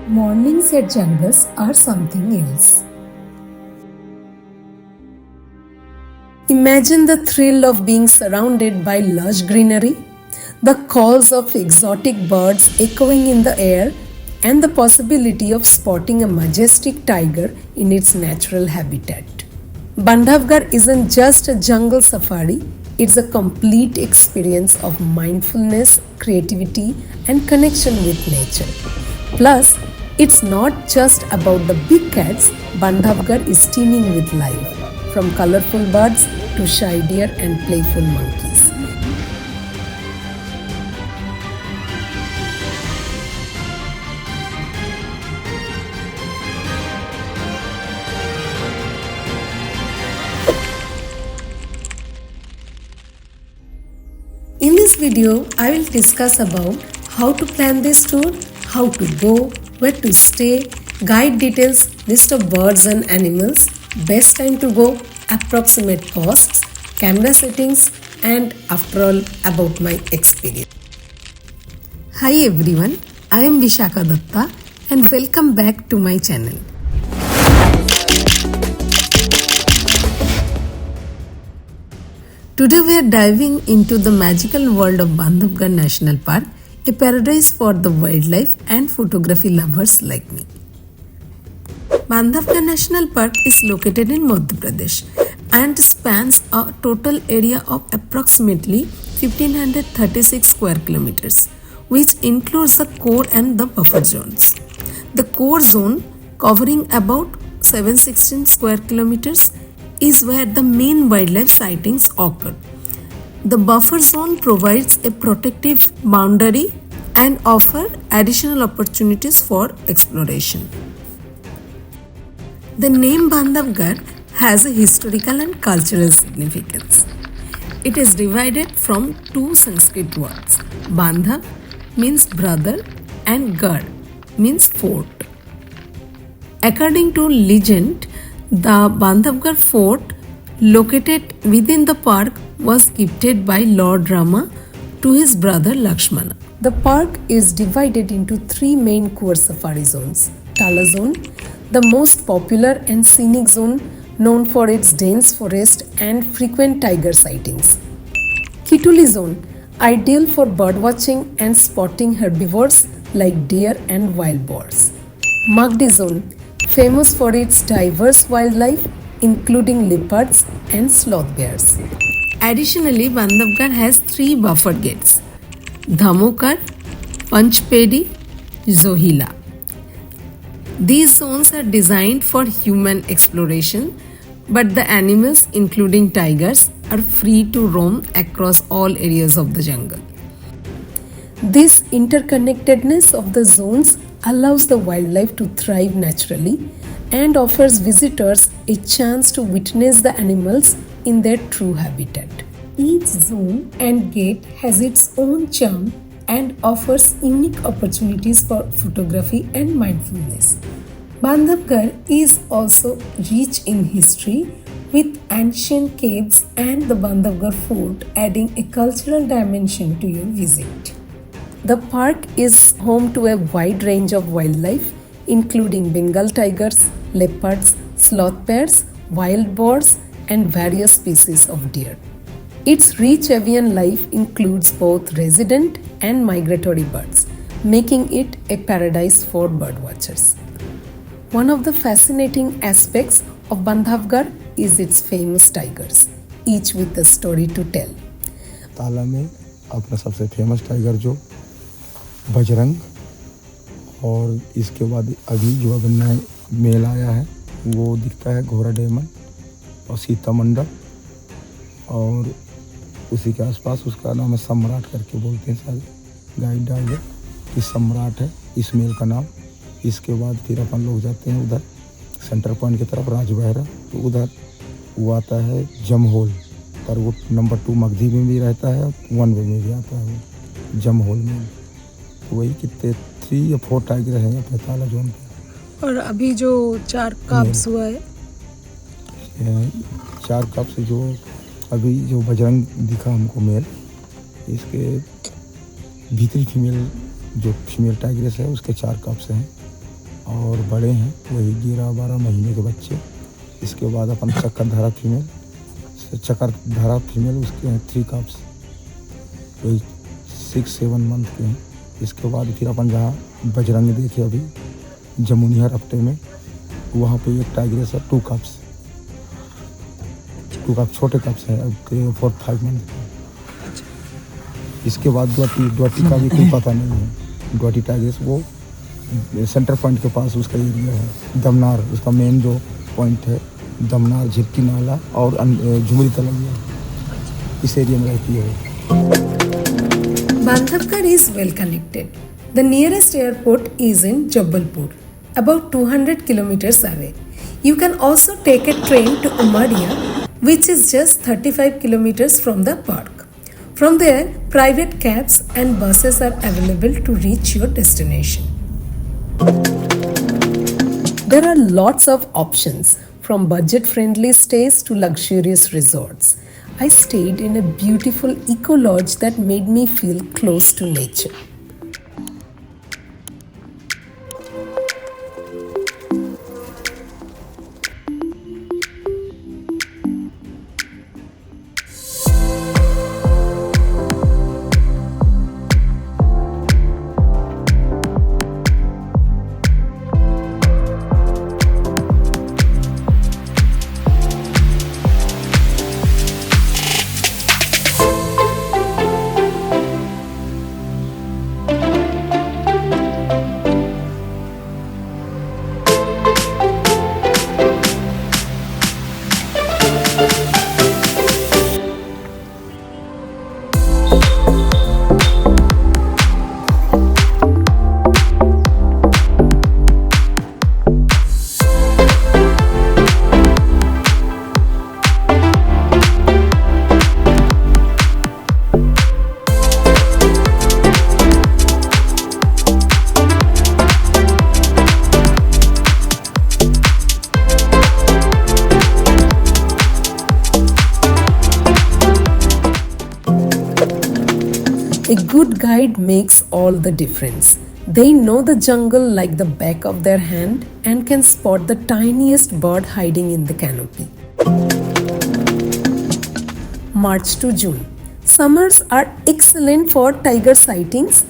Mornings at jungles are something else. Imagine the thrill of being surrounded by lush greenery, the calls of exotic birds echoing in the air, and the possibility of spotting a majestic tiger in its natural habitat. Bandhavgarh isn't just a jungle safari, it's a complete experience of mindfulness, creativity, and connection with nature. Plus, it's not just about the big cats, Bandhavgarh is teeming with life, from colorful birds to shy deer and playful monkeys. In this video, I will discuss about how to plan this tour, how to go, where to stay, guide details, list of birds and animals, best time to go, approximate costs, camera settings, and after all about my experience. Hi everyone, I am BisakhaDatta and welcome back to my channel. Today we are diving into the magical world of Bandhavgarh National Park, a paradise for the wildlife and photography lovers like me. Bandhavgarh National Park is located in Madhya Pradesh and spans a total area of approximately 1536 square kilometers, which includes the core and the buffer zones. The core zone, covering about 716 square kilometers, is where the main wildlife sightings occur. The buffer zone provides a protective boundary and offers additional opportunities for exploration. The name Bandhavgarh has a historical and cultural significance. It is divided from two Sanskrit words. Bandhav means brother and Garh means fort. According to legend, the Bandhavgarh fort located within the park was gifted by Lord Rama to his brother Lakshmana. The park is divided into three main core safari zones. Tala zone, the most popular and scenic zone known for its dense forest and frequent tiger sightings. Khitauli zone, ideal for birdwatching and spotting herbivores like deer and wild boars. Magadhi zone, famous for its diverse wildlife including leopards and sloth bears. Additionally, Bandhavgarh has three buffer gates: Dhamokar, Pachpedi, Johila. These zones are designed for human exploration, but the animals, including tigers, are free to roam across all areas of the jungle. This interconnectedness of the zones allows the wildlife to thrive naturally and offers visitors a chance to witness the animals in their true habitat. Each zone and gate has its own charm and offers unique opportunities for photography and mindfulness. Bandhavgarh is also rich in history, with ancient caves and the Bandhavgarh fort adding a cultural dimension to your visit. The park is home to a wide range of wildlife, including Bengal tigers, leopards, sloth bears, wild boars, and various species of deer. Its rich avian life includes both resident and migratory birds, making it a paradise for birdwatchers. One of the fascinating aspects of Bandhavgarh is its famous tigers, each with a story to tell. ताला में अपना सबसे famous tiger जो बजरंग, और इसके बाद अभी जो अब नया मेल आया है वो दिखता है घोड़ा डेमन और सीता मंडल, और उसी के आसपास उसका नाम है सम्राट करके बोलते हैं सारे गाइड टाइगर, कि सम्राट है इस मेल का नाम। इसके बाद फिर अपन लोग जाते हैं उधर सेंटर पॉइंट की तरफ राजबहरा, तो उधर वो आता है जमहोल, पर वो नंबर 2 मगधी में भी रहता है, 1 में भी आता है वो जमहोल में। तो वही कितने 3 या 4 टाइगर हैं अपने ताला जोन पे। और अभी जो 4 काप्स हुआ है, 4 कप से जो अभी जो बजरंग दिखा हमको मेल, इसके भीतरी फीमेल जो फीमेल टाइग्रेस है उसके 4 कप्स हैं, और बड़े हैं वही 11-12 महीने के बच्चे। इसके बाद अपन चक्करधारा फीमेल उसके हैं 3 कप्स, वही 6-7 मंथ के हैं। इसके बाद फिर अपन जहाँ बजरंग देखे अभी जमुनिया रफ्ते में, वहाँ पे एक टाइग्रेस है 2 कप्स छोटे कप्स हैं 4-5 मंथ के। इसके बाद द्वाटी का भी कोई पता नहीं है। द्वाटी टाइग्रेस वो सेंटर पॉइंट के पास उसका एरिया है। दमनार उसका मेन जो पॉइंट है, दमनार, झिपकी नाला और झुमरी तलैया, इस एरिया में रहती है। Bandhavgarh is well connected. The nearest airport is in Jabalpur, about 200 kilometers away. You can also take a train to Umadia, which is just 35 kilometers from the park. From there, private cabs and buses are available to reach your destination. There are lots of options, from budget-friendly stays to luxurious resorts. I stayed in a beautiful eco lodge that made me feel close to nature. A good guide makes all the difference. They know the jungle like the back of their hand and can spot the tiniest bird hiding in the canopy. March to June. Summers are excellent for tiger sightings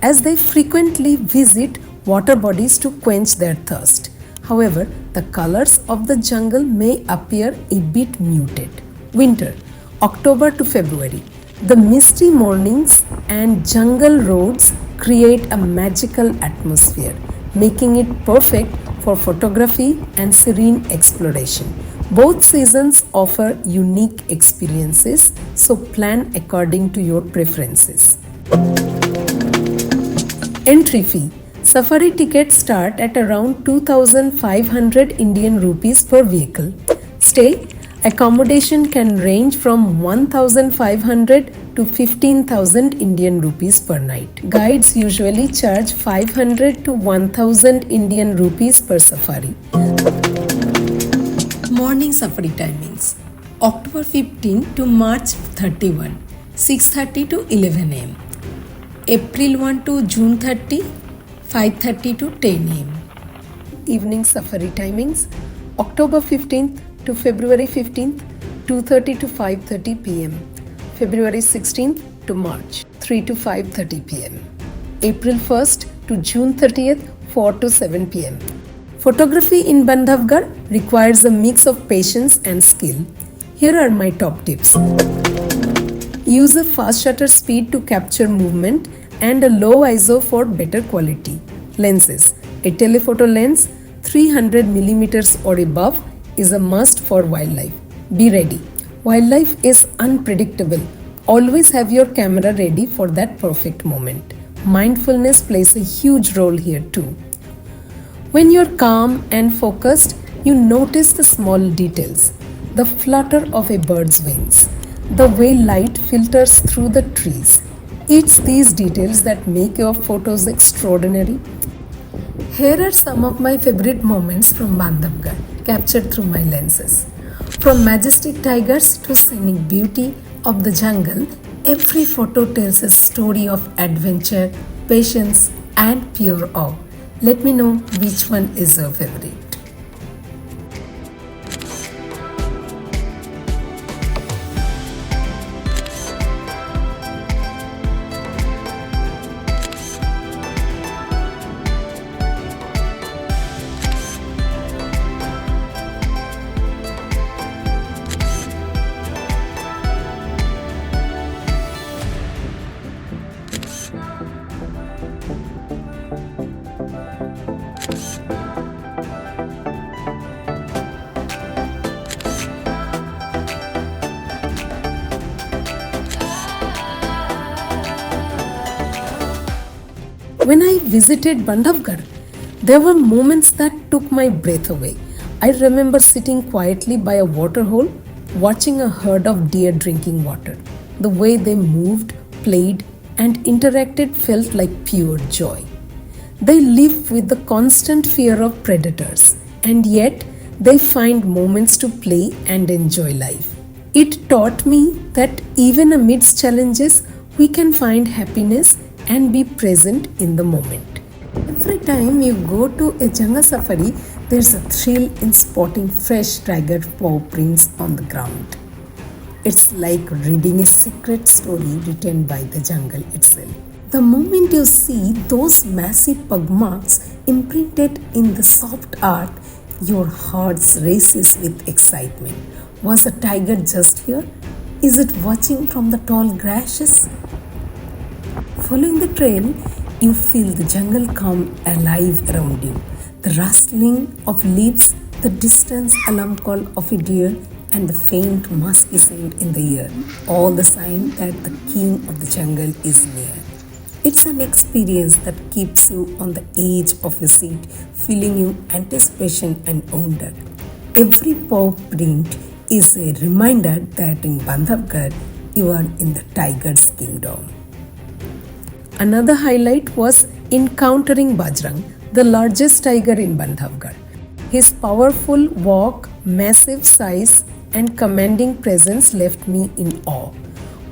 as they frequently visit water bodies to quench their thirst. However, the colors of the jungle may appear a bit muted. Winter, October to February. The misty mornings and jungle roads create a magical atmosphere, making it perfect for photography and serene exploration. Both seasons offer unique experiences, so plan according to your preferences. Entry fee. Safari tickets start at around 2,500 Indian rupees per vehicle. Stay. Accommodation can range from 1,500 to 15,000 Indian rupees per night. Guides usually charge 500 to 1,000 Indian rupees per safari. Morning safari timings. October 15 to March 31, 6:30 to 11 am. April 1 to June 30, 5:30 to 10 am. Evening safari timings. October 15th to February 15th, 2:30 to 5:30 pm. February 16th to March, 3 to 5:30 pm. April 1st to June 30th, 4 to 7 pm. Photography in Bandhavgarh requires a mix of patience and skill. Here are my top tips. Use a fast shutter speed to capture movement and a low ISO for better quality. Lenses. A telephoto lens 300 mm or above is a must for wildlife. Be ready. Wildlife is unpredictable. Always have your camera ready for that perfect moment. Mindfulness plays a huge role here too. When you're calm and focused, you notice the small details. The flutter of a bird's wings, the way light filters through the trees. It's these details that make your photos extraordinary. Here are some of my favorite moments from Bandhavgarh, captured through my lenses. From majestic tigers to scenic beauty of the jungle, every photo tells a story of adventure, patience, and pure awe. Let me know which one is your favorite. When I visited Bandhavgarh, there were moments that took my breath away. I remember sitting quietly by a waterhole, watching a herd of deer drinking water. The way they moved, played, and interacted felt like pure joy. They live with the constant fear of predators, and yet they find moments to play and enjoy life. It taught me that even amidst challenges, we can find happiness and be present in the moment. Every time you go to a jungle safari, there's a thrill in spotting fresh tiger paw prints on the ground. It's like reading a secret story written by the jungle itself. The moment you see those massive pug marks imprinted in the soft earth, your heart races with excitement. Was a tiger just here? Is it watching from the tall grasses? Following the trail, you feel the jungle come alive around you. The rustling of leaves, the distant alarm call of a deer, and the faint musky scent in the air, all the sign that the king of the jungle is near. It's an experience that keeps you on the edge of your seat, filling you anticipation and wonder. Every paw print is a reminder that in Bandhavgarh, you are in the tiger's kingdom. Another highlight was encountering Bajrang, the largest tiger in Bandhavgarh. His powerful walk, massive size, and commanding presence left me in awe.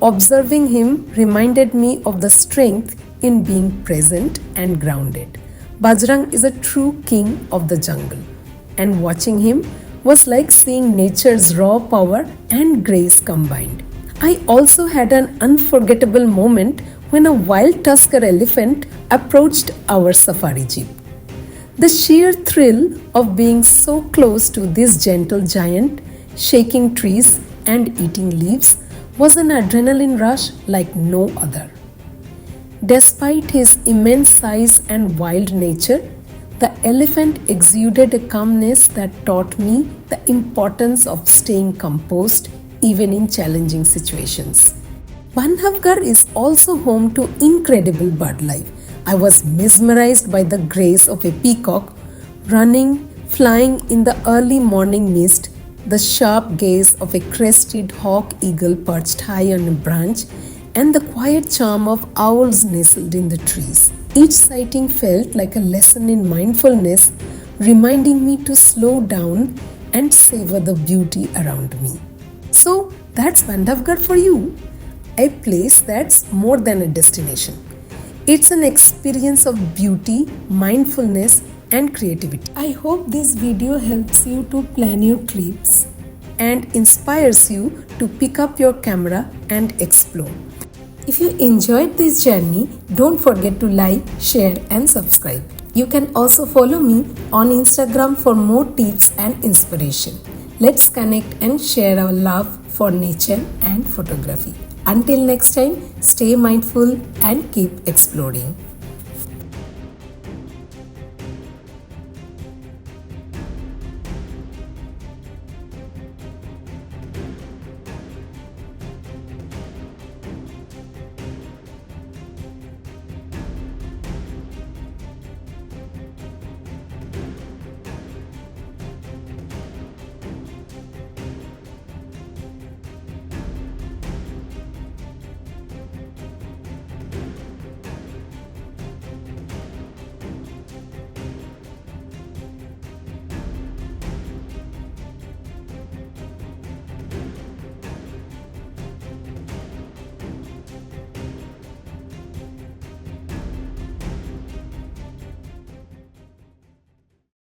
Observing him reminded me of the strength in being present and grounded. Bajrang is a true king of the jungle, and watching him was like seeing nature's raw power and grace combined. I also had an unforgettable moment when a wild tusker elephant approached our safari jeep. The sheer thrill of being so close to this gentle giant, shaking trees and eating leaves, was an adrenaline rush like no other. Despite his immense size and wild nature, the elephant exuded a calmness that taught me the importance of staying composed even in challenging situations. Bandhavgarh is also home to incredible bird life. I was mesmerized by the grace of a peacock running, flying in the early morning mist, the sharp gaze of a crested hawk eagle perched high on a branch, and the quiet charm of owls nestled in the trees. Each sighting felt like a lesson in mindfulness, reminding me to slow down and savor the beauty around me. So that's Bandhavgarh for you. A place that's more than a destination. It's an experience of beauty, mindfulness, and creativity. I hope this video helps you to plan your trips and inspires you to pick up your camera and explore. If you enjoyed this journey, don't forget to like, share, and subscribe. You can also follow me on Instagram for more tips and inspiration. Let's connect and share our love for nature and photography. Until next time, stay mindful and keep exploring.